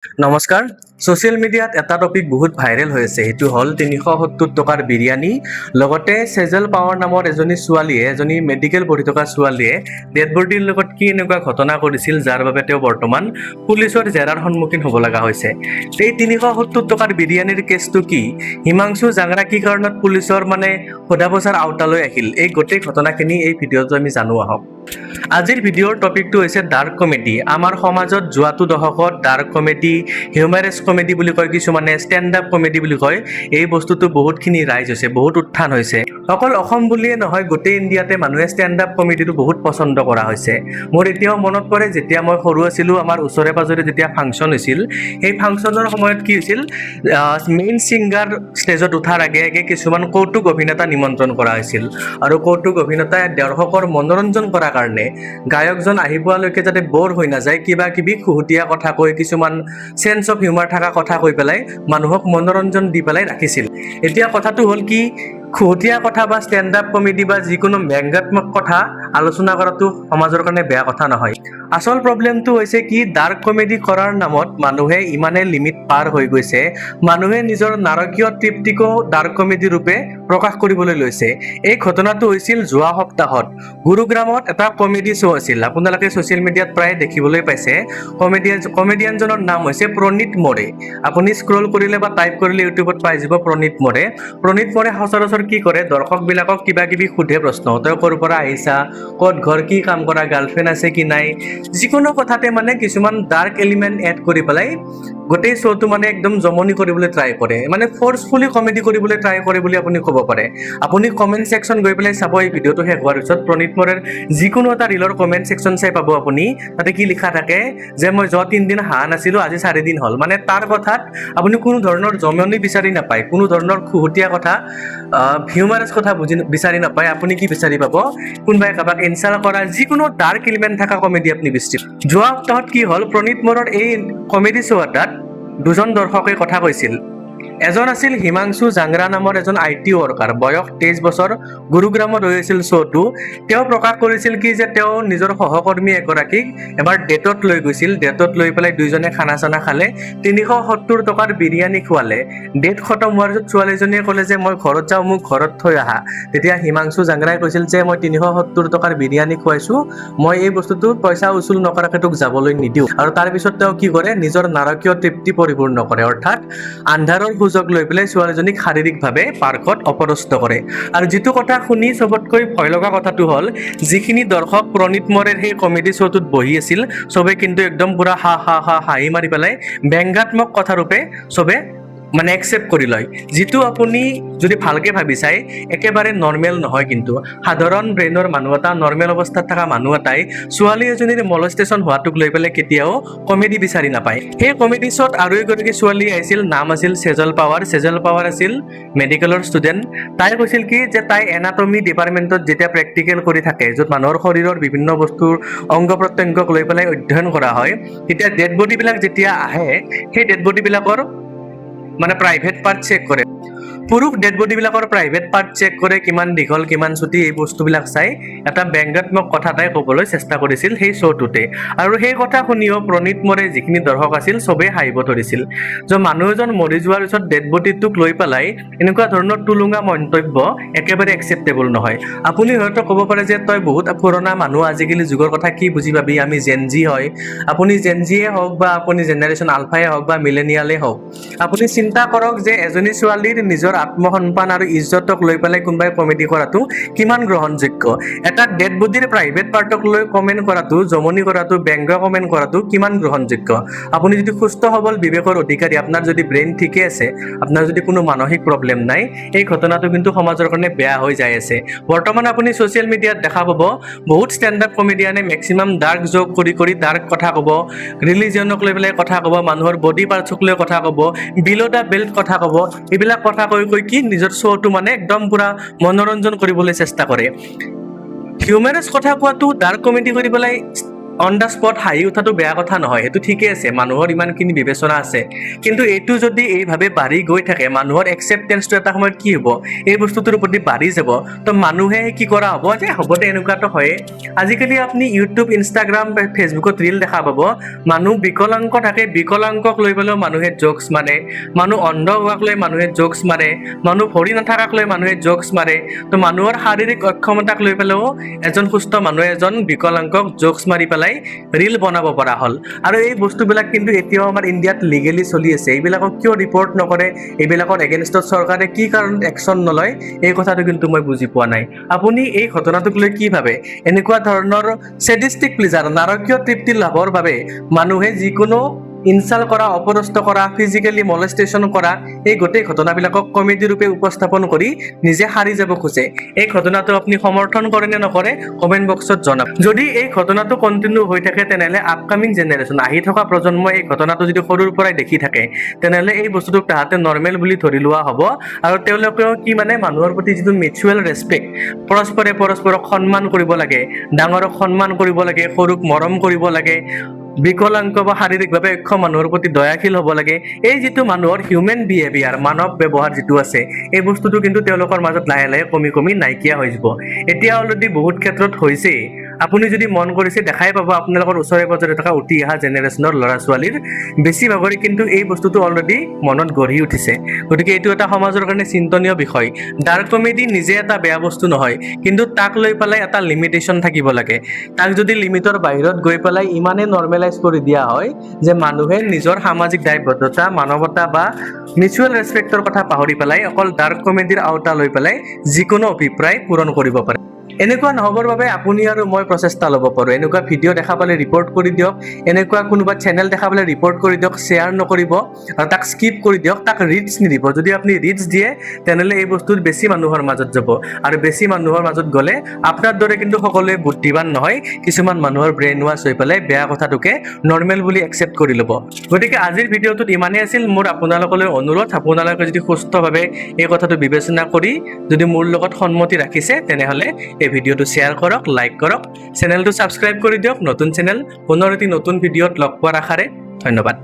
নমস্কাৰ সোশ্যাল মিডিয়াত এটা টপিক বহুত ভাইৰেল হৈ আছে সেইটো হ'ল 370 টকাৰ বিৰিয়ানী লগতে সেজল পাৱাৰ নামৰ এজনী মেডিকেল পঢ়ি থকা ছোৱালীয়ে ডেড বডিৰ লগত কি এনেকুৱা ঘটনা কৰিছিল যাৰ বাবে তেওঁ বৰ্তমান পুলিচৰ জেৰাৰ সন্মুখীন হ'ব লগা হৈছে এই 370 টকাৰ বিৰিয়ানীৰ কেছটো কি হিমাংশু জাংৰা কি কাৰণত পুলিচৰ সোধাপোছাৰ আওতালৈ আহিল এই গোটেই ঘটনাখিনি এই ভিডিঅ'টো আমি জানো আহক আজিৰ ভিডিঅ'ৰ টপিকটো হৈছে ডাৰ্ক কমেডি আমাৰ সমাজত যোৱাটো দশকত ডাৰ্ক কমেডি হিউমাৰাছ কমেডি বুলি কয় কিছুমানে ষ্টেণ্ড আপ কমেডি বুলি কয় এই বস্তুটো বহুতখিনি ৰাইজ হৈছে বহুত উত্থান হৈছে অকল অসম বুলিয়ে নহয় গোটেই ইণ্ডিয়াতে মানুহে ষ্টেণ্ড আপ কমেডিটো বহুত পছন্দ কৰা হৈছে মোৰ এতিয়াও মনত পৰে যেতিয়া মই সৰু আছিলোঁ আমাৰ ওচৰে পাজৰে যেতিয়া ফাংচন হৈছিল সেই ফাংচনৰ সময়ত কি হৈছিল মেইন ছিংগাৰ ষ্টেজত উঠাৰ আগে আগে কিছুমান কৌতুক অভিনেতা নিমন্ত্ৰণ কৰা হৈছিল আৰু কৌতুক অভিনেতাই দৰ্শকৰ মনোৰঞ্জন কৰাৰ কাৰণে গায়কজন আহি পোৱালৈকে যাতে বৰ হৈ নাযায় কিবা কিবি খুহুতীয়া কথা কৈ কিছুমান সেন্স অফ হিউমাৰ থকা কথা কৈ পেলাই মানুহক মনোৰঞ্জন দি পেলাই ৰাখিছিল এতিয়া কথাটো হ'ল কি খুহুতীয়া কথা বা ষ্টেণ্ড আপ কমেডি বা যিকোনো ব্যংগাত্মক কথা আলোচনা কৰাটো সমাজৰ কাৰণে বেয়া কথা নহয় আসল প্ৰবলেমটো হৈছে কি ডাৰ্ক কমেডি কৰাৰ নামত মানুহে ইমানে লিমিট পাৰ হৈ গৈছে মানুহে নিজৰ নাৰকীয় তৃপ্তিকো ডাৰ্ক কমেডি ৰূপে প্ৰকাশ কৰিবলৈ লৈছে এই ঘটনাটো হৈছিল যোৱা সপ্তাহত গুৰুগ্ৰামত এটা কমেডি শ্ব' আছিল আপোনালোকে সোশ্যাল মিডিয়াত প্ৰায় দেখিবলৈ পাইছে কমেডিয়ানজনৰ নাম হৈছে প্ৰণীত মোৰে আপুনি স্ক্ৰল কৰিলে বা টাইপ কৰিলে ইউটিউবত পাই যাব প্ৰণীত মোৰে সচৰাচৰ কি কৰে দৰ্শকবিলাকক কিবা কিবি সোধে প্ৰশ্ন তই ক'ৰ পৰা আহিছা ক'ত ঘৰ কি কাম কৰা গাৰ্লফ্ৰেণ্ড আছে কি নাই যিকোনো কথাতে কিছুমান ডাৰ্ক এলিমেণ্ট এড কৰি পেলাই গোটেই শ্ব'টো একদম জমনি কৰিবলৈ ট্ৰাই কৰে ফ'ৰ্চফুলি কমেডি কৰিবলৈ ট্ৰাই কৰে বুলি আপুনি ক'ব পাৰে আপুনি কমেণ্ট ছেকশ্যন গৈ পেলাই চাব এই ভিডিঅ'টো শেষ হোৱাৰ পিছত প্ৰণীত মোৰেৰ যিকোনো এটা ৰিলৰ কমেণ্ট ছেকশ্যন চাই পাব আপুনি তাতে কি লিখা থাকে যে মই যোৱা 3 দিন হাঁহ নাছিলোঁ আজি 4 দিন হ'ল তাৰ কথাত আপুনি কোনো ধৰণৰ জমনি বিচাৰি নাপায় কোনো ধৰণৰ খুহুতীয়া কথা হিউমাৰাছ কথা বিচাৰি নাপায় আপুনি কি বিচাৰি পাব কোনোবাই কাবাক ইনচাল্ট কৰা যিকোনো ডাৰ্ক এলিমেণ্ট থকা কমেডি আপুনি বিচাৰিব যোৱা সপ্তাহত কি হ'ল প্ৰণীত মোৰৰ এই কমেডি শ্ব' এটাত দুজন দৰ্শকে কথা কৈছিল এজন আছিল হিমাংশু জাংৰা নামৰ এজন আইটি ৱৰ্কাৰ বয়স 23 বছৰ গুৰুগ্ৰামত হৈছিল শ্ব'টো তেওঁ প্ৰকাশ কৰিছিল কি যে তেওঁ নিজৰ সহকৰ্মী এগৰাকীক এবাৰ ডেটত লৈ গৈছিল ডেটত লৈ পেলাই দুইজনে খানা চানা খালে 370 টকাৰ বিৰিয়ানী খোৱালে ডেট খতম হোৱাৰ পিছত ছোৱালীজনীয়ে ক'লে যে মই ঘৰত যাওঁ মোক ঘৰত থৈ আহা তেতিয়া হিমাংশু জাংৰাই কৈছিল যে মই 370 টকাৰ বিৰিয়ানী খুৱাইছো মই এই বস্তুটো পইচা উচুল নকৰাকে তোক যাবলৈ নিদিওঁ আৰু তাৰ পিছত তেওঁ কি কৰে নিজৰ নাৰকীয় তৃপ্তি পৰিপূৰ্ণ কৰে অৰ্থাৎ আন্ধাৰৰ সুযোগ লৈ পেলাই ছোৱালীজনীক শাৰীৰিকভাৱে পাৰ্কত অপদস্থ কৰে আৰু যিটো কথা শুনি চবতকৈ ভয় লগা কথাটো হ'ল যিখিনি দৰ্শক প্ৰণীত মোৰেৰ সেই কমেডি শ্ব'টোত বহি আছিল চবে কিন্তু একদম পুৰা হাঁহি মাৰি পেলাই ব্যংগাত্মক কথাৰূপে চবে একচেপ্ট কৰি লয় যিটো আপুনি যদি ভালকে ভাবি চাই একেবাৰে নৰ্মেল নহয় কিন্তু সাধাৰণ ব্ৰেইনৰ মানুহ এটা নৰ্মেল অৱস্থাত থকা মানুহ এটাই ছোৱালী এজনীৰ মলেষ্টেশ্যন হোৱাটোক লৈ পেলাই কেতিয়াও কমেডি বিচাৰি নাপায় সেই কমেডি শ্ব'ত আৰু এগৰাকী ছোৱালী আহিছিল নাম আছিল সেজল পাৱাৰ আছিল মেডিকেলৰ ষ্টুডেণ্ট তাই কৈছিল কি যে তাই এনাটমি ডিপাৰ্টমেণ্টত যেতিয়া প্ৰেক্টিকেল কৰি থাকে য'ত মানুহৰ শৰীৰৰ বিভিন্ন বস্তুৰ অংগ প্ৰত্যংগক লৈ পেলাই অধ্যয়ন কৰা হয় তেতিয়া ডেড বডিবিলাক যেতিয়া আহে সেই ডেড বডিবিলাকৰ প্ৰাইভেট পাৰ্ট চেক কৰে পুৰুষ ডেড বডিবিলাকৰ প্ৰাইভেট পাৰ্ট চেক কৰে কিমান দীঘল কিমান চুটি এই বস্তুবিলাক চাই এটা ব্যংগাত্মক কথা তাই ক'বলৈ চেষ্টা কৰিছিল সেই শ্ব'টোতে আৰু সেই কথা শুনিও প্ৰণীত মোৰে যিখিনি দৰ্শক আছিল চবেই হাঁহিব ধৰিছিল যে মানুহ এজন মৰি যোৱাৰ পিছত ডেড বডিটোক লৈ পেলাই এনেকুৱা ধৰণৰ টুলুঙা মন্তব্য একেবাৰে একচেপ্টেবল নহয় আপুনি হয়তো ক'ব পাৰে যে তই বহুত পুৰণা মানুহ আজিকালি যুগৰ কথা কি বুজি পাবি আমি জেনজি হয় আপুনি জেনজিয়ে হওক বা আপুনি জেনেৰেশ্যন আলফায়ে হওক বা মিলেনিয়ালে হওক আপুনি চিন্তা কৰক যে এজনী ছোৱালীৰ নিজৰ আত্মসন্মান আৰু ইজ্জতক লৈ পেলাই কোনোবাই কমেডি কৰাটো কিমান গ্ৰহণযোগ্য এটা ডেড বডিৰ প্ৰাইভেট পাৰ্টক লৈ কমেণ্ট কৰাটো জমনি কৰাটো ব্যংগ কমেণ্ট কৰাটো কিমান গ্ৰহণযোগ্য আপুনি যদি সুস্থ সবল বিবেকৰ অধিকাৰী আপোনাৰ যদি ব্ৰেইন ঠিকে আছে আপোনাৰ যদি কোনো মানসিক প্ৰব্লেম নাই এই ঘটনাটো কিন্তু সমাজৰ কাৰণে বেয়া হৈ যায় আছে বৰ্তমান আপুনি সোশ্যাল মিডিয়াত দেখা পাব বহুত ষ্টেণ্ড আপ কমেডিয়ানে মেক্সিমাম ডাৰ্ক জোক কৰি ডাৰ্ক কথা ক'ব ৰিলিজিয়নক লৈ পেলাই কথা ক'ব মানুহৰ বডি পাৰ্টছক লৈ কথা ক'ব বিলো দা বেল্ট কথা ক'ব এইবিলাক কথা কৈ কি নিজৰ শ্ব'টো একদম পুৰা মনোৰঞ্জন কৰিবলৈ চেষ্টা কৰে হিউমাৰাছ কথা কোৱাটো ডাৰ্ক কমেডি কৰি পেলাই অন দ্য স্পট হাঁহি উঠাটো বেয়া কথা নহয়, সেইটো ঠিকে আছে, মানুহৰ ইমানখিনি বিবেচনা আছে। কিন্তু এইটো যদি এইভাৱে বাঢ়ি গৈ থাকে, মানুহৰ একচেপ্টেঞ্চটো এটা সময়ত কি হ'ব, এই বস্তুটোৰ প্ৰতি বাঢ়ি যাব। তো মানুহে কি কৰা হ'ব যে হ'ব দে এনেকুৱাতো হয়ে। আজিকালি আপুনি ইউটিউব, ইনষ্টাগ্ৰাম, ফেচবুকত ৰিল দেখা পাব, মানুহ বিকলাংগ থাকে, বিকলাংগক লৈ পেলাইও মানুহে জোকছ মাৰে, মানুহ অন্ধ হোৱাক লৈ মানুহে জোকছ মাৰে, মানুহ ভৰি নাথাকাক লৈ মানুহে জোকছ মাৰে। তো মানুহৰ শাৰীৰিক অক্ষমতাক লৈ পেলাইও এজন সুস্থ মানুহে এজন বিকলাংগক জোকছ মাৰি পেলাই ৰিল বনাব পৰা হ'ল। আৰু এই বস্তুবিলাক কিন্তু এতিয়াও আমাৰ ইণ্ডিয়াত লিগেলি চলি আছে। এইবিলাকক কিয় ৰিপৰ্ট নকৰে, এইবিলাকৰ এগেইনষ্টত চৰকাৰে কি কাৰণত একশ্যন নলয়, এই কথাটো কিন্তু মই বুজি পোৱা নাই। আপুনি এই ঘটনাটোক লৈ কি ভাবে? এনেকুৱা ধৰণৰ ছেডিষ্টিক প্লিজাৰ, নাৰকীয় তৃপ্তি লাভৰ বাবে মানুহে যিকোনো ইনচাল্ট কৰা, অপদস্থ কৰা, ফিজিকেলি মলেষ্টেশ্যন কৰা, এই গোটেই ঘটনাবিলাকক কমেডি ৰূপে উপস্থাপন কৰি নিজে সাৰি যাব খোজে। এই ঘটনাটো আপুনি সমৰ্থন কৰে নে নকৰে কমেণ্ট বক্সত জনাব। যদি এই ঘটনাটো কণ্টিনিউ হৈ থাকে, তেনেহ'লে আপকামিং জেনেৰেশ্যন, আহি থকা প্ৰজন্মই এই ঘটনাটো যদি সৰুৰ পৰাই দেখি থাকে, তেনেহ'লে এই বস্তুটোক তাহাঁতে নৰ্মেল বুলি ধৰি লোৱা হ'ব। আৰু তেওঁলোকেও কি মানে মানুহৰ প্ৰতি যিটো মিউচুৱেল ৰেচপেক্ট, পৰস্পৰক সন্মান কৰিব লাগে, ডাঙৰক সন্মান কৰিব লাগে, সৰুক মৰম কৰিব লাগে, বিকলাংগ বা শাৰীৰিকভাৱে অক্ষম মানুহৰ প্ৰতি দয়াশীল হ'ব লাগে, এই যিটো মানুহৰ হিউমেন বিহেভিয়াৰ, মানৱ ব্যৱহাৰ যিটো আছে, এই বস্তুটো কিন্তু তেওঁলোকৰ মাজত লাহে লাহে কমি কমি নাইকিয়া হৈ যাব। এতিয়া অলৰেডি বহুত ক্ষেত্ৰত হৈছেই। আপুনি যদি মন কৰিছে দেখাই পাব আপোনালোকৰ ওচৰে পাজৰে থকা উঠি অহা জেনেৰেশ্যনৰ ল'ৰা ছোৱালীৰ বেছিভাগৰে কিন্তু এই বস্তুটো অলৰেডি মনত গঢ়ি উঠিছে। গতিকে এইটো এটা সমাজৰ কাৰণে চিন্তনীয় বিষয়। ডাৰ্ক কমেডি নিজে এটা বেয়া বস্তু নহয়, কিন্তু তাক লৈ পেলাই এটা লিমিটেশ্যন থাকিব লাগে। তাক যদি লিমিটৰ বাহিৰত গৈ পেলাই ইমানেই নৰ্মেলাইজ কৰি দিয়া হয় যে মানুহে নিজৰ সামাজিক দায়বদ্ধতা, মানৱতা বা মিউচুৱেল ৰেচপেক্টৰ কথা পাহৰি পেলাই অকল ডাৰ্ক কমেডিৰ আওতা লৈ পেলাই যিকোনো অভিপ্ৰায় পূৰণ কৰিব পাৰে। এনেকুৱা নহ'বৰ বাবে আপুনি আৰু মই প্ৰচেষ্টা ল'ব পাৰোঁ। এনেকুৱা ভিডিঅ' দেখা পালে ৰিপৰ্ট কৰি দিয়ক, এনেকুৱা কোনোবা চেনেল দেখা পালে ৰিপৰ্ট কৰি দিয়ক, শ্বেয়াৰ নকৰিব আৰু তাক স্কিপ কৰি দিয়ক, তাক ৰিটছ নিদিব। যদি আপুনি ৰিটছ দিয়ে তেনেহ'লে এই বস্তুত বেছি মানুহৰ মাজত যাব, আৰু বেছি মানুহৰ মাজত গ'লে আপোনাৰ দৰে কিন্তু সকলোৱে বুদ্ধিবান নহয়, কিছুমান মানুহৰ ব্ৰেইন ৱাছ হৈ পেলাই বেয়া কথাটোকে নৰ্মেল বুলি একচেপ্ট কৰি ল'ব। গতিকে আজিৰ ভিডিঅ'টোত ইমানেই আছিল। মোৰ আপোনালোকলৈ অনুৰোধ, আপোনালোকে যদি সুস্থভাৱে এই কথাটো বিবেচনা কৰি যদি মোৰ লগত সন্মতি ৰাখিছে, তেনেহ'লে এই ভিডিঅ'টো শ্বেয়াৰ কৰক, লাইক কৰক, চেনেলটো ছাবস্ক্ৰাইব কৰি দিয়ক। নতুন চেনেল, পুনৰ এটি নতুন ভিডিঅ'ত লগ পোৱাৰ আশাৰে ধন্যবাদ।